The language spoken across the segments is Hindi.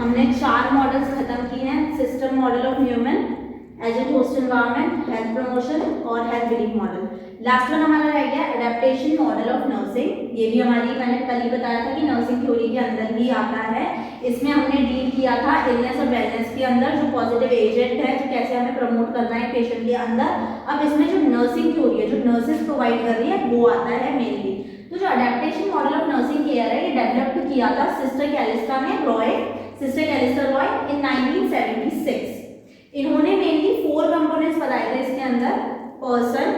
हमने 4 मॉडल्स खत्म किए हैं। System model of human, agent host environment, health promotion और health belief model. Last one हमारा रह गया एडेप्टेशन मॉडल ऑफ नर्सिंग। ये भी हमारी, मैंने कल ही बताया था कि नर्सिंग थ्योरी के अंदर ही आता है। इसमें हमने डील किया था इलनेस और वेलनेस के अंदर, जो पॉजिटिव एजेंट है, जो कैसे हमें प्रमोट करना है पेशेंट के अंदर। अब इसमें जो नर्सिंग थ्योरी है, जो नर्सेस प्रोवाइड कर रही है, वो आता है मेनली। तो जो adaptation model of nursing care है, ये डेवलप किया था सिस्टर कैलिस्टा ने, सिस्टर कैलिस्टा रॉय इन 1976। इन्होंने मेनली 4 कंपोनेंट्स बताए थे इसके अंदर: पर्सन,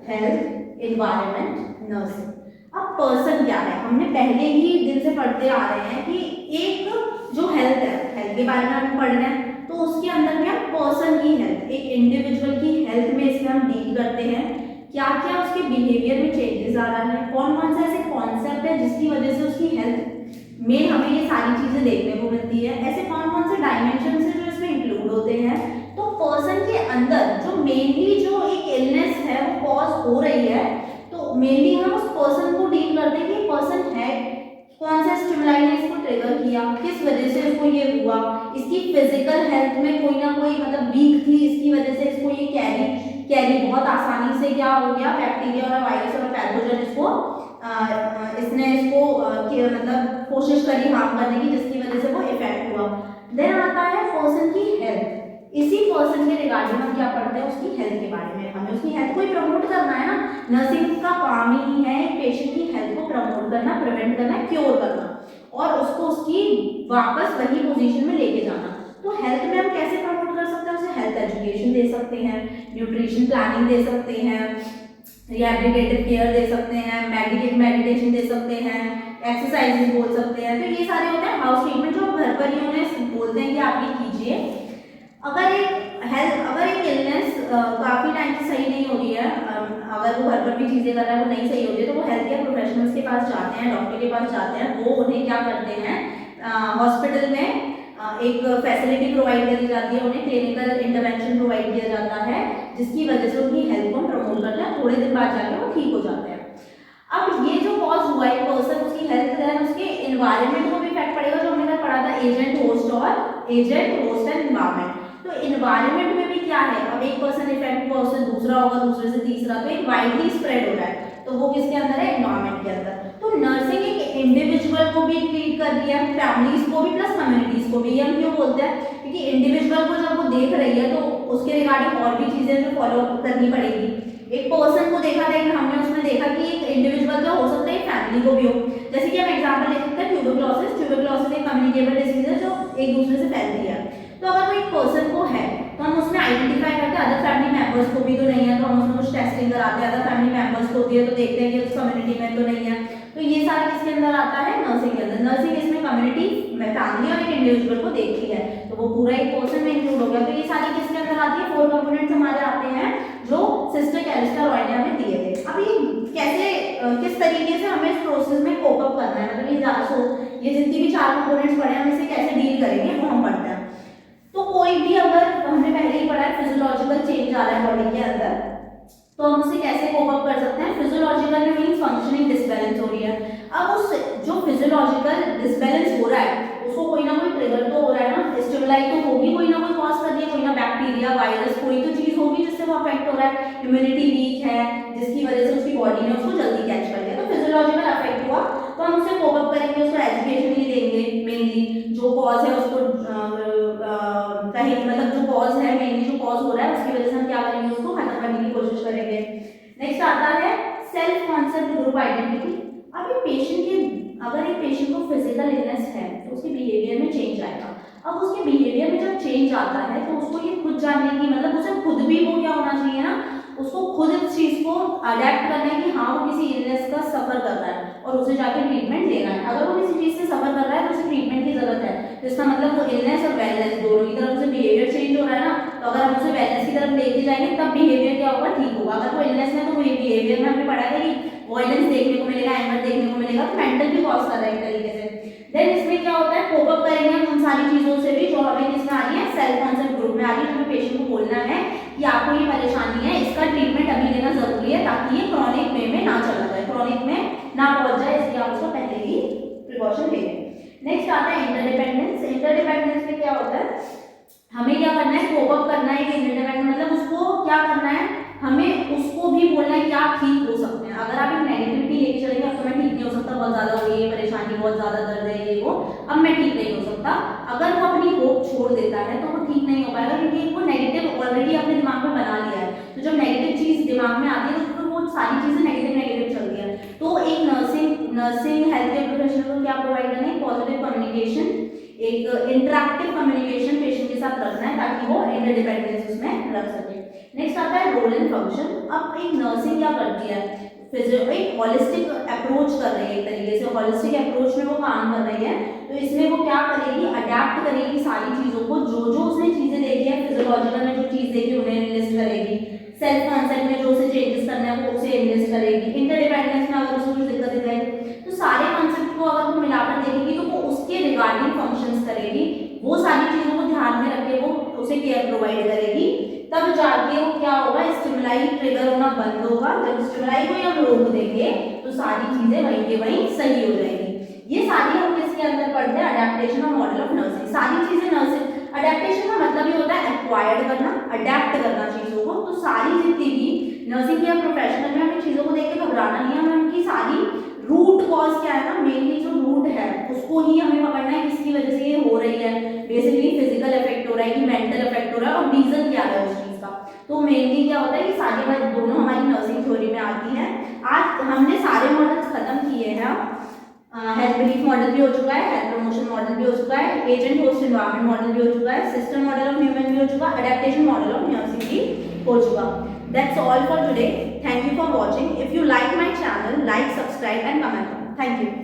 हेल्थ, एनवायरनमेंट, नर्सिंग। अब पर्सन क्या है, हमने पहले ही दिन से पढ़ते आ रहे हैं कि एक जो हेल्थ है, हेल्थ के बारे में हम पढ़ रहे हैं, तो उसके अंदर में हम पर्सन की हेल्थ, एक इंडिविजुअल की हेल्थ में इसमें हम डील करते हैं। क्या क्या उसके बिहेवियर में चेंजेस आ रहा है, कौन कौन से ऐसे कॉन्सेप्ट है जिसकी वजह से उसकी हेल्थ में हमें ये सारी चीजें देखने को मिलती है, ऐसे कौन कौन से डायमेंशन है जो इसमें इंक्लूड होते हैं। तो पर्सन के अंदर जो मेनली जो एक इलनेस है वो कॉज हो रही है, तो मेनली हम उस पर्सन को डील करते हैं कि पर्सन है, कौन सा स्टिमुलाई ने इसको ट्रिगर किया, किस वजह से इसको ये हुआ, इसकी फिजिकल हेल्थ में कोई ना कोई मतलब वीक थी, इसकी वजह से इसको ये कैरी बहुत आसानी से क्या हो गया, बैक्टीरिया और वायरस और पैथोजन इसने इसको मतलब कोशिश करी हार्म करने की, जिसकी वजह से वो इफेक्ट हुआ। देन आता है पर्सन की हेल्थ। इसी पर्सन के रिगार्डिंग हम क्या पढ़ते हैं, उसकी हेल्थ के बारे में। हमें उसकी हेल्थ को ही प्रमोट करना है ना, नर्सिंग का काम ही है पेशेंट की हेल्थ को प्रमोट करना, प्रिवेंट करना, क्योर करना और उसको उसकी वापस वही पोजीशन में लेके जाना। तो हेल्थ में हम कैसे प्रमोट कर सकते हैं, उसे हेल्थ एजुकेशन दे सकते हैं, न्यूट्रिशन प्लानिंग दे सकते हैं, रिहैबिलिटेटिव केयर दे सकते हैं, मेडिटेशन दे सकते हैं, एक्सरसाइजेस बोल सकते हैं। तो ये सारे होते हैं हाउस ट्रीटमेंट, जो घर पर ही उन्हें बोलते हैं कि आप ये कीजिए। अगर एक इलनेस काफ़ी टाइम से सही नहीं हो रही है, अगर वो घर पर भी चीज़ें कर रहा है वो नहीं सही हो रही है, तो वो हेल्थ केयर प्रोफेशनल्स के पास जाते हैं, डॉक्टर के पास जाते हैं। वो उन्हें क्या करते हैं, हॉस्पिटल में एक फैसिलिटी प्रोवाइड करी जाती है, उन्हें क्लिनिकल इंटरवेंशन प्रोवाइड किया जाता है, जिसकी वजह से उनकी हेल्थ को प्रमोट करते हैं। थोड़े दिन बाद जाकर वो ठीक हो जाते हैं। अब ये जो कॉज हुआ है पर्सन, उसकी हेल्थ है, उसके एनवायरनमेंट को भी इफेक्ट पड़ेगा, जो हमने पढ़ा था एजेंट होस्ट एंड एनवायरनमेंट। तो एनवायरनमेंट में भी क्या है, अब एक पर्सन इफेक्ट हुआ, उससे दूसरा होगा, दूसरे से तीसरा, तो एक वाइडली स्प्रेड हो रहा है। तो वो किसके अंदर है, एनवायरनमेंट के अंदर। तो नर्सिंग एक इंडिविजुअल को भी ट्रीट कर दिया, फैमिलीज को भी प्लस कम्युनिटीज को भी। हम क्यों बोलते हैं, क्योंकि इंडिविजुअल को जब वो देख रही है तो उसके रिगार्डिंग और भी चीजें जो फॉलो करनी पड़ेगी। एक पर्सन को देखा था, हमने उसमें देखा कि एक इंडिविजुअल का हो सकता है फैमिली को भी हो। जैसे कि हम एग्जांपल ले सकते हैं ट्यूबरक्लोसिस एक कम्युनिकेबल डिजीज है जो एक दूसरे से फैलती है। तो अगर वो एक पर्सन को है तो हम उसमें आइडेंटिफाई करते हैं, अदर फैमिली मेंबर्स को भी तो नहीं है, तो हम उसमें कुछ टेस्टिंग कराते हैं, अदर फैमिली मेंबर्स को होती है तो देखते हैं कि उस कम्युनिटी में तो नहीं है। तो ये सारा किसके अंदर आता है, नर्सिंग के अंदर। नर्सिंग इसमें कम्युनिटी में फैमिली और एक इंडिविजुअल को देखती है, तो वो पूरा एक पर्सन में इंक्लूड हो गया। तो ये सारी किसके अंदर आती है, 4 कंपोनेंट्स हमारे आते हैं जो सिस्टर कैलिस्टा रॉय ने हमें दिए थे। अब ये कैसे किस तरीके से हमें इस प्रोसेस में कोप अप करना है, मतलब ये जितनी भी 4 कंपोनेंट्स पढ़े हम इसे कैसे डील करेंगे वो हम पढ़ते हैं। तो कोई भी, अगर हमने पहले ही पढ़ा है फिजियोलॉजिकल चेंज आ रहा है बॉडी के अंदर, तो हम उसे कैसे कोप अप कर सकते हैं। फिजियोलॉजिकल में मींस फंक्शनिंग डिसबैलेंस हो रही है। अब उस जो फिजियोलॉजिकल डिसबैलेंस हो रहा है उसको कोई ना कोई ट्रिगर तो हो रहा है ना, स्टिमुलाई तो होगी, कोई ना कोई कॉज कर रही है, कोई ना बैक्टीरिया, वायरस, कोई तो चीज होगी जिससे वो अफेक्ट हो रहा है। इम्यूनिटी वीक है जिसकी वजह से उसकी बॉडी ने उसको जल्दी कैच कर लिया, तो फिजियोलॉजिकल अफेक्ट हुआ, तो हम उसे कोप अप करेंगे, उसको एजुकेशन ही देंगे। मेनली जो कॉज है उसको कहीं, मतलब जो कॉज है, मेनली जो कॉज हो रहा है उसकी वजह से हम क्या करेंगे, उसको खत्म करने की कोशिश करेंगे। नेक्स्ट आता है सेल्फ कॉन्सेप्ट ग्रुप आइडेंटिटी। अब ये पेशेंट के, अगर एक पेशेंट को फिजिकल इलनेस है तो उसके बिहेवियर में चेंज आएगा। अब उसके बिहेवियर में जब चेंज आता है तो उसको ये खुद जानने की, मतलब उसे खुद भी वो क्या होना चाहिए ना, उसको खुद इस चीज को अडेप्ट करना है कि हाँ वो किसी इलनेस का सफर कर रहा है और उसे जाके ट्रीटमेंट लेना है। अगर वो किसी चीज से सफर कर रहा है तो उसे ट्रीटमेंट की जरूरत है, तो इसका मतलब वो इलनेस और वेलनेस दोनों की तरफ से बिहेवियर चेंज हो रहा है ना। तो अगर हम उसे वेलनेस की तरफ लेके जाएंगे तब बिहेवियर क्या होगा, ठीक होगा। अगर वो इलनेस में, तो वो बिहेवियर में हमने पढ़ा था कि वॉयलेंस देखने को मिलेगा, एंगर देखने को मिलेगा, तो मेंटल भी कॉज कर रहा है एक तरीके से। देन इसमें क्या होता है, कोप अप करेंगे हम उन सारी चीजों से भी जो हमें किसमें आ रही है, सेल्फ कॉन्सेप्ट ग्रुप में आ रही है। हमें पेशेंट को बोलना है कि आपको ये परेशानी है, इसका ट्रीटमेंट अभी लेना जरूरी है ताकि ये क्रॉनिक वे में ना चला जाए, क्रॉनिक में ना पहुंच जाए, इसलिए आप उसको पहले ही प्रिकॉशन ले लें। नेक्स्ट आता है इंटरडिपेंडेंस। इंटरडिपेंडेंस में क्या होता है, हमें क्या करना है, कोप अप करना है इंटरडिपेंडेंट, मतलब उसको क्या करना है, हमें उसको भी बोलना है कि आप ठीक हो सकते हैं। अगर आप एक नेगेटिविटी लेके चलेंगे, अब तो मैं ठीक नहीं हो सकता, बहुत ज्यादा हो गई है परेशानी, बहुत ज्यादा दर्द है ये वो, अब मैं ठीक नहीं हो सकता, अगर वो अपनी होप छोड़ देता है तो वो ठीक नहीं हो पाएगा, क्योंकि वो नेगेटिव ऑलरेडी अपने दिमाग में बना लिया है। तो जब नेगेटिव चीज दिमाग में आती है तो वो सारी चीजें नेगेटिव चलती है। तो एक नर्सिंग हेल्थ केयर प्रोफेशनल को क्या प्रोवाइड करना है, पॉजिटिव कम्युनिकेशन, एक इंटरैक्टिव कम्युनिकेशन पेशेंट के साथ रखना है ताकि वो इंटरडिपेंडेंस उसमें रख सके। नेक्स्ट आता है रोल एंड फंक्शन। अब एक नर्सिंग क्या करती है, एक हॉलिस्टिक अप्रोच कर रही है, एक तरीके से हॉलिस्टिक अप्रोच में वो काम कर रही है। तो इसमें वो क्या करेगी, अडेप्ट करेगी सारी चीजों को, जो जो उसने चीजें देखी है, फिजियोलॉजिकल में जो चीज देखी उन्हें एनलिस्ट करेगी, सेल्फ कॉन्सेप्ट में जो उसे चेंजेस करना है वो उसे एनलिस्ट करेगी, इंटरडिपेंडेंस में अगर उसे कुछ दिक्कत दिखाई तो सारे कॉन्सेप्ट को अगर वो मिलाकर देखेगी तो वो उसके रिगार्डिंग फंक्शंस करेगी, वो सारी चीजों को ध्यान में रख के वो उसे केयर प्रोवाइड करेगी। तब जाके वो क्या होगा, स्टिमुलाई ट्रिगर होना बंद होगा। जब स्टिमुलाई को हम रोक देंगे तो सारी चीजें वहीं के वहीं सही हो जाएगी। ये सारी हम किसके अंदर पढ़ते हैं, अडेप्टेशन और मॉडल ऑफ नर्सिंग। सारी चीजें नर्सिंग, अडेप्टेशन का मतलब ये होता है एक्वायर्ड करना, अडेप्ट करना चीजों को। तो सारी जितनी भी नर्सिंग या प्रोफेशनल में हमें चीजों को देख के घबराना नहीं है, हमें उनकी सारी रूट कॉज क्या है ना, मेनली जो रूट है उसको ही हमें पकड़ना है, किसकी वजह से ये हो रही है, बेसिकली फिजिकल इफेक्ट हो रहा है कि मेंटल इफेक्ट हो रहा है, और रीजन क्या है उस चीज का। तो मेनली क्या होता है कि सारी बात दोनों हमारी नर्सिंग थ्योरी में आती है। आज हमने सारे मॉडल्स खत्म किए हैं। हेल्थ बिलीफ मॉडल भी हो चुका है, हेल्थ प्रमोशन मॉडल भी हो चुका है, एजेंट होस्ट एनवायरनमेंट मॉडल भी हो चुका है, सिस्टम मॉडल ऑफ ह्यूमन भी हो चुका है, अडेप्टेशन मॉडल ऑफ नर्सिंग भी हो चुका। That's all for today. Thank you for watching. If you like my channel, like, subscribe and comment. Thank you.